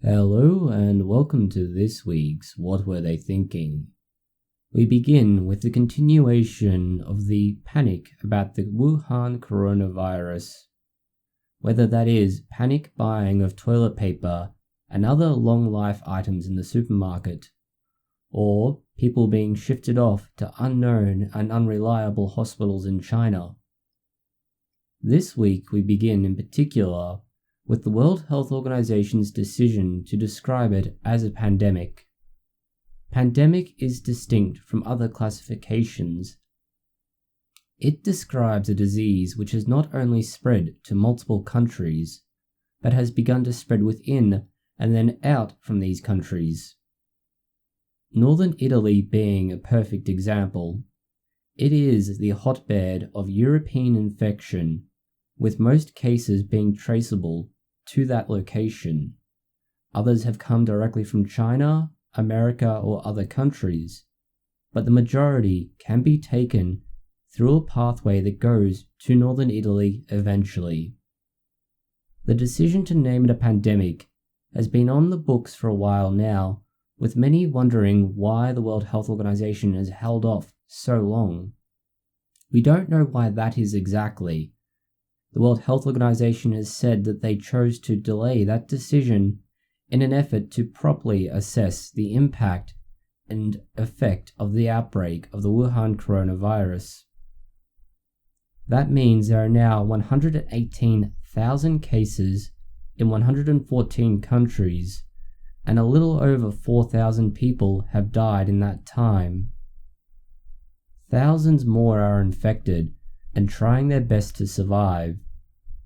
Hello and welcome to this week's What Were They Thinking? We begin with the continuation of the panic about the Wuhan coronavirus, whether that is panic buying of toilet paper and other long-life items in the supermarket, or people being shifted off to unknown and unreliable hospitals in China. This week we begin in particular with the World Health Organization's decision to describe it as a pandemic. Pandemic is distinct from other classifications. It describes a disease which has not only spread to multiple countries, but has begun to spread within and then out from these countries. Northern Italy being a perfect example, it is the hotbed of European infection, with most cases being traceable to that location. Others have come directly from China, America, or other countries, but the majority can be taken through a pathway that goes to northern Italy eventually. The decision to name it a pandemic has been on the books for a while now, with many wondering why the World Health Organization has held off so long. We don't know why that is exactly. The World Health Organization has said that they chose to delay that decision in an effort to properly assess the impact and effect of the outbreak of the Wuhan coronavirus. That means there are now 118,000 cases in 114 countries, and a little over 4,000 people have died in that time. Thousands more are infected and trying their best to survive,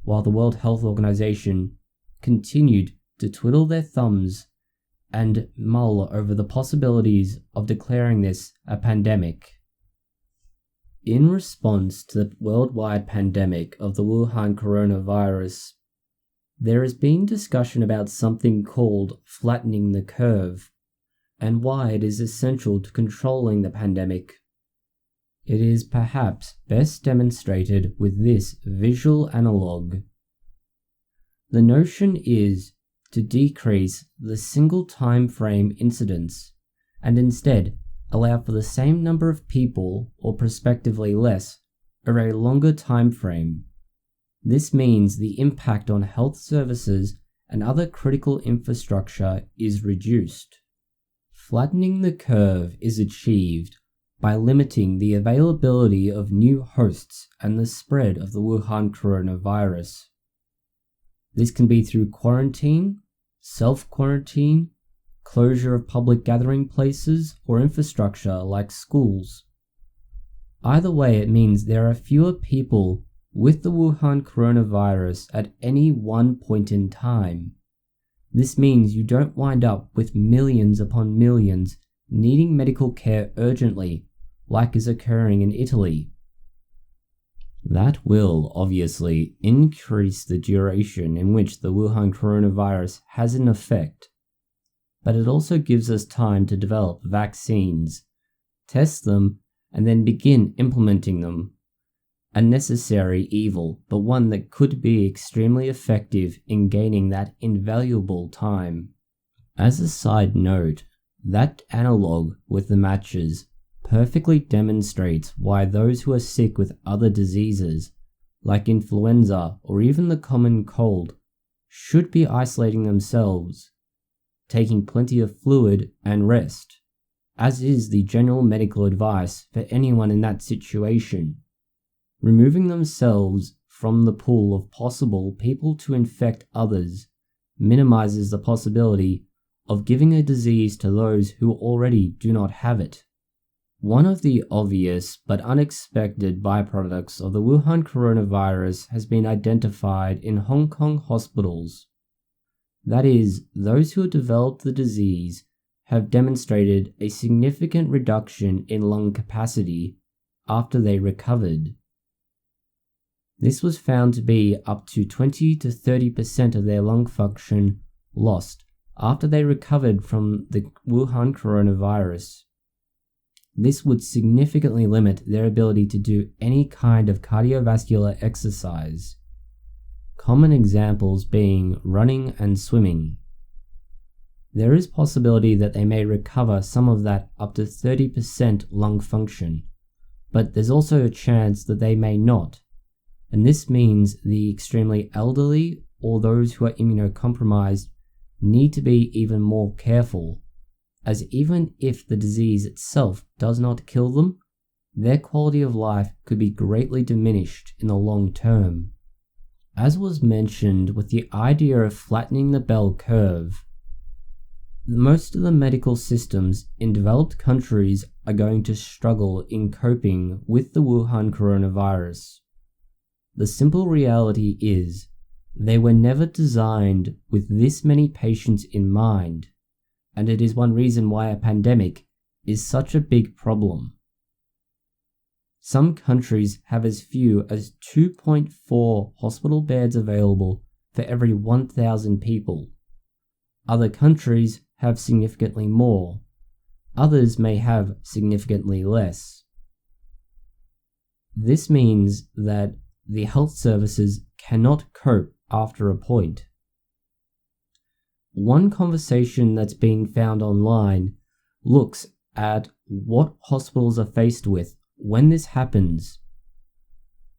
while the World Health Organization continued to twiddle their thumbs and mull over the possibilities of declaring this a pandemic. In response to the worldwide pandemic of the Wuhan coronavirus, there has been discussion about something called flattening the curve, and why it is essential to controlling the pandemic. It is perhaps best demonstrated with this visual analog. The notion is to decrease the single time frame incidence and instead allow for the same number of people, or prospectively less, over a longer time frame. This means the impact on health services and other critical infrastructure is reduced. Flattening the curve is achieved by limiting the availability of new hosts and the spread of the Wuhan coronavirus. This can be through quarantine, self-quarantine, closure of public gathering places, or infrastructure like schools. Either way, it means there are fewer people with the Wuhan coronavirus at any one point in time. This means you don't wind up with millions upon millions needing medical care urgently, like is occurring in Italy. That will obviously increase the duration in which the Wuhan coronavirus has an effect, but it also gives us time to develop vaccines, test them, and then begin implementing them. A necessary evil, but one that could be extremely effective in gaining that invaluable time. As a side note, that analog with the matches perfectly demonstrates why those who are sick with other diseases, like influenza or even the common cold, should be isolating themselves, taking plenty of fluid and rest, as is the general medical advice for anyone in that situation. Removing themselves from the pool of possible people to infect others minimizes the possibility of giving a disease to those who already do not have it. One of the obvious but unexpected byproducts of the Wuhan coronavirus has been identified in Hong Kong hospitals. That is, those who have developed the disease have demonstrated a significant reduction in lung capacity after they recovered. This was found to be up to 20 to 30% of their lung function lost after they recovered from the Wuhan coronavirus. This would significantly limit their ability to do any kind of cardiovascular exercise, common examples being running and swimming. there is possibility that they may recover some of that up to 30% lung function, but there's also a chance that they may not, and this means the extremely elderly or those who are immunocompromised need to be even more careful, as even if the disease itself does not kill them, their quality of life could be greatly diminished in the long term. As was mentioned with the idea of flattening the bell curve, most of the medical systems in developed countries are going to struggle in coping with the Wuhan coronavirus. The simple reality is, they were never designed with this many patients in mind, and it is one reason why a pandemic is such a big problem. Some countries have as few as 2.4 hospital beds available for every 1,000 people. Other countries have significantly more. Others may have significantly less. This means that the health services cannot cope after a point. One conversation that's been found online looks at what hospitals are faced with when this happens.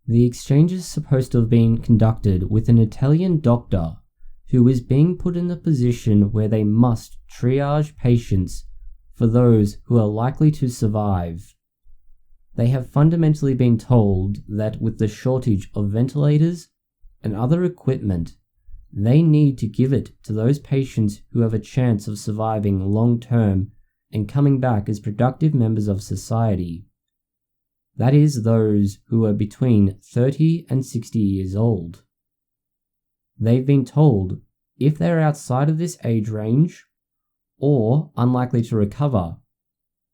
The exchange is supposed to have been conducted with an Italian doctor who is being put in the position where they must triage patients for those who are likely to survive. They have fundamentally been told that with the shortage of ventilators and other equipment, they need to give it to those patients who have a chance of surviving long term and coming back as productive members of society. That is, those who are between 30 and 60 years old. They've been told if they're outside of this age range, or unlikely to recover,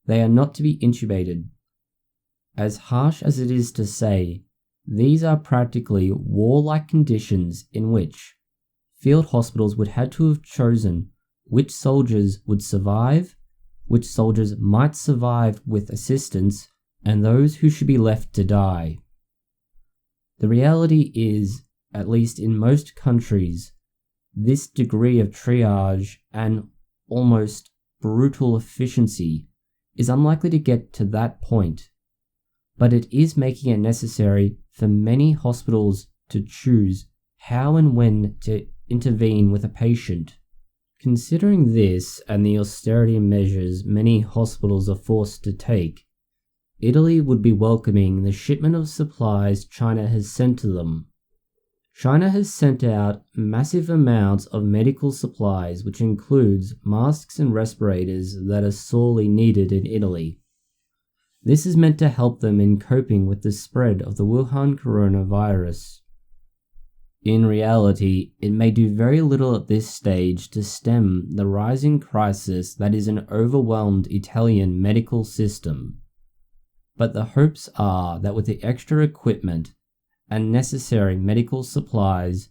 they are not to be intubated. As harsh as it is to say, these are practically war-like conditions in which field hospitals would have to have chosen which soldiers would survive, which soldiers might survive with assistance, and those who should be left to die. The reality is, at least in most countries, this degree of triage and almost brutal efficiency is unlikely to get to that point, but it is making it necessary for many hospitals to choose how and when to intervene with a patient. Considering this and the austerity measures many hospitals are forced to take, Italy would be welcoming the shipment of supplies China has sent to them. China has sent out massive amounts of medical supplies, which includes masks and respirators that are sorely needed in Italy. This is meant to help them in coping with the spread of the Wuhan coronavirus. In reality, it may do very little at this stage to stem the rising crisis that is an overwhelmed Italian medical system. But the hopes are that with the extra equipment and necessary medical supplies,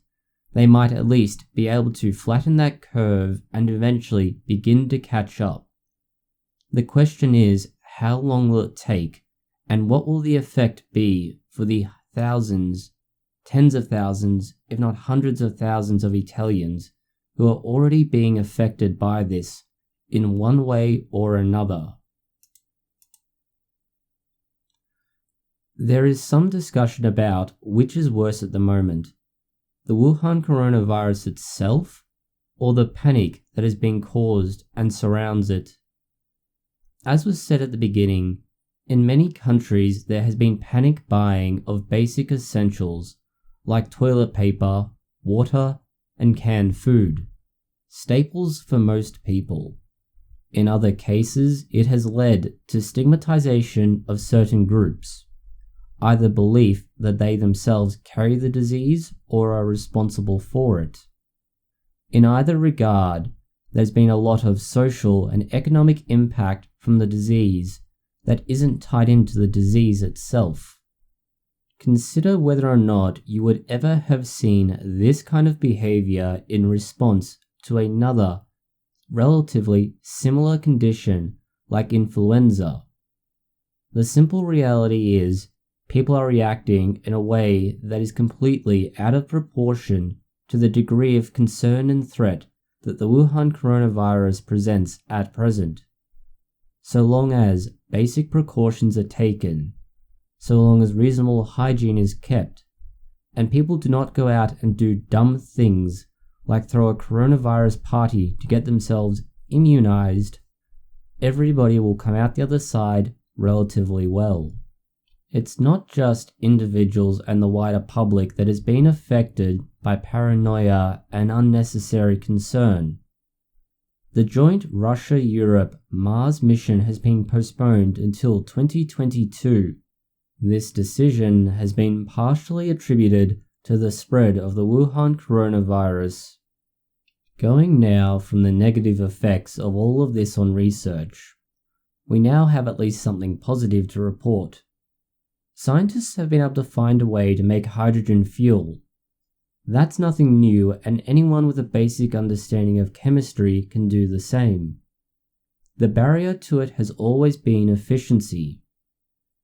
they might at least be able to flatten that curve and eventually begin to catch up. The question is, how long will it take, and what will the effect be for the thousands, tens of thousands, if not hundreds of thousands of Italians who are already being affected by this in one way or another? There is some discussion about which is worse at the moment, the Wuhan coronavirus itself or the panic that is being caused and surrounds it. As was said at the beginning, in many countries there has been panic buying of basic essentials like toilet paper, water, and canned food, staples for most people. In other cases, it has led to stigmatization of certain groups, either belief that they themselves carry the disease or are responsible for it. In either regard, there's been a lot of social and economic impact from the disease that isn't tied into the disease itself. Consider whether or not you would ever have seen this kind of behavior in response to another relatively similar condition like influenza. The simple reality is, people are reacting in a way that is completely out of proportion to the degree of concern and threat that the Wuhan coronavirus presents at present. So long as basic precautions are taken, so long as reasonable hygiene is kept, and people do not go out and do dumb things like throw a coronavirus party to get themselves immunized, everybody will come out the other side relatively well. It's not just individuals and the wider public that has been affected by paranoia and unnecessary concern. The joint Russia-Europe Mars mission has been postponed until 2022. This decision has been partially attributed to the spread of the Wuhan coronavirus. Going now from the negative effects of all of this on research, we now have at least something positive to report. Scientists have been able to find a way to make hydrogen fuel. That's nothing new, and anyone with a basic understanding of chemistry can do the same. The barrier to it has always been efficiency.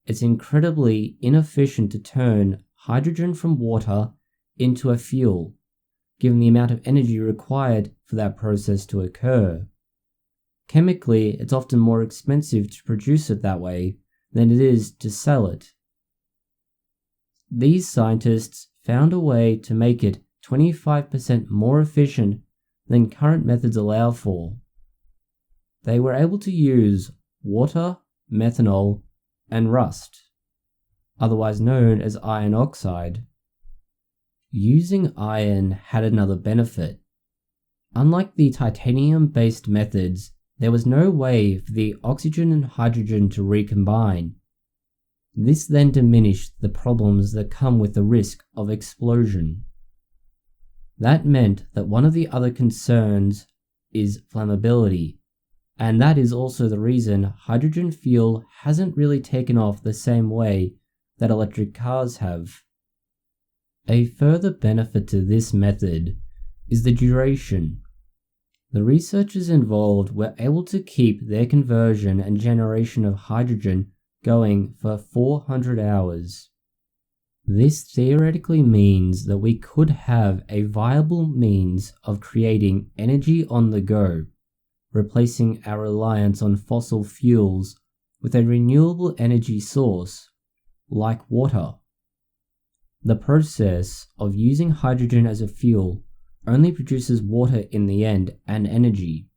It's incredibly inefficient to turn hydrogen from water into a fuel, given the amount of energy required for that process to occur. Chemically, it's often more expensive to produce it that way than it is to sell it. These scientists found a way to make it 25% more efficient than current methods allow for. They were able to use water, methanol, and rust, otherwise known as iron oxide. Using iron had another benefit. Unlike the titanium-based methods, there was no way for the oxygen and hydrogen to recombine. This then diminished the problems that come with the risk of explosion. That meant that one of the other concerns is flammability, and that is also the reason hydrogen fuel hasn't really taken off the same way that electric cars have. A further benefit to this method is the duration. The researchers involved were able to keep their conversion and generation of hydrogen going for 400 hours. This theoretically means that we could have a viable means of creating energy on the go, replacing our reliance on fossil fuels with a renewable energy source, like water. The process of using hydrogen as a fuel only produces water in the end and energy,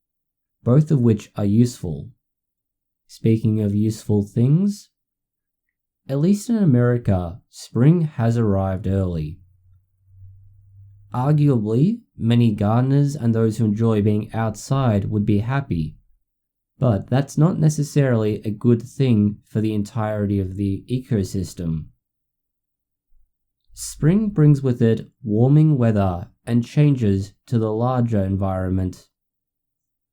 both of which are useful. Speaking of useful things, at least in America, spring has arrived early. Arguably, many gardeners and those who enjoy being outside would be happy, but that's not necessarily a good thing for the entirety of the ecosystem. Spring brings with it warming weather and changes to the larger environment.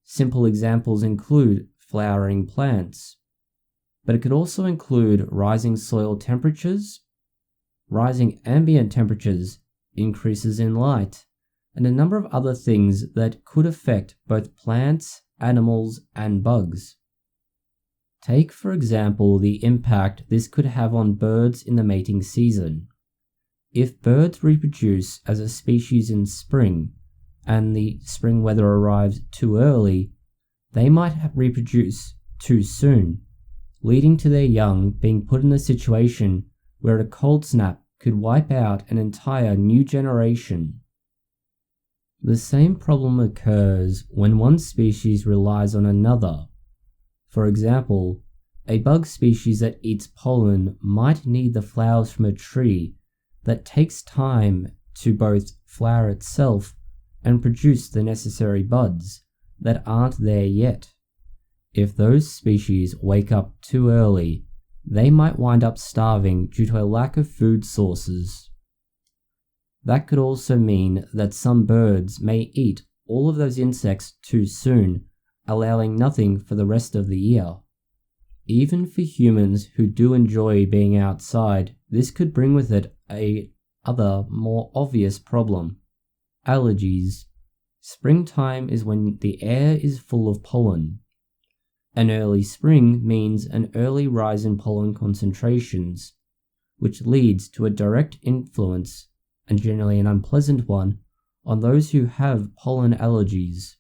Simple examples include flowering plants, but it could also include rising soil temperatures, rising ambient temperatures, increases in light, and a number of other things that could affect both plants, animals, and bugs. Take, for example, the impact this could have on birds in the mating season. If birds reproduce as a species in spring, and the spring weather arrives too early, they might reproduce too soon, leading to their young being put in a situation where a cold snap could wipe out an entire new generation. The same problem occurs when one species relies on another. For example, a bug species that eats pollen might need the flowers from a tree that takes time to both flower itself and produce the necessary buds that aren't there yet. If those species wake up too early, they might wind up starving due to a lack of food sources. That could also mean that some birds may eat all of those insects too soon, allowing nothing for the rest of the year. Even for humans who do enjoy being outside, this could bring with it other more obvious problem: allergies. Springtime is when the air is full of pollen. An early spring means an early rise in pollen concentrations, which leads to a direct influence, and generally an unpleasant one, on those who have pollen allergies.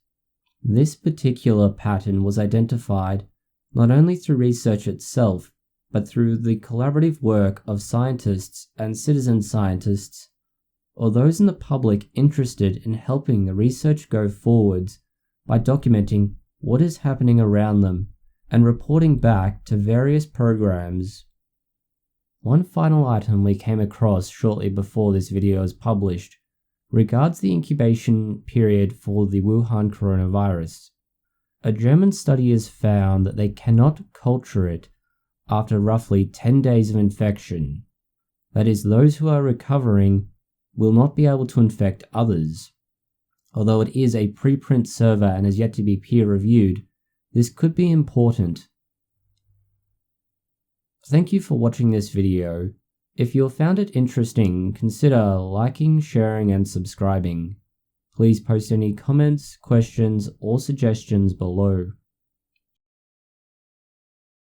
This particular pattern was identified not only through research itself, but through the collaborative work of scientists and citizen scientists, or those in the public interested in helping the research go forwards by documenting what is happening around them and reporting back to various programs. One final item we came across shortly before this video was published regards the incubation period for the Wuhan coronavirus. A German study has found that they cannot culture it after roughly 10 days of infection. That is, those who are recovering will not be able to infect others. Although it is a preprint survey and has yet to be peer-reviewed, this could be important. Thank you for watching this video. If you found it interesting, consider liking, sharing, and subscribing. Please post any comments, questions, or suggestions below.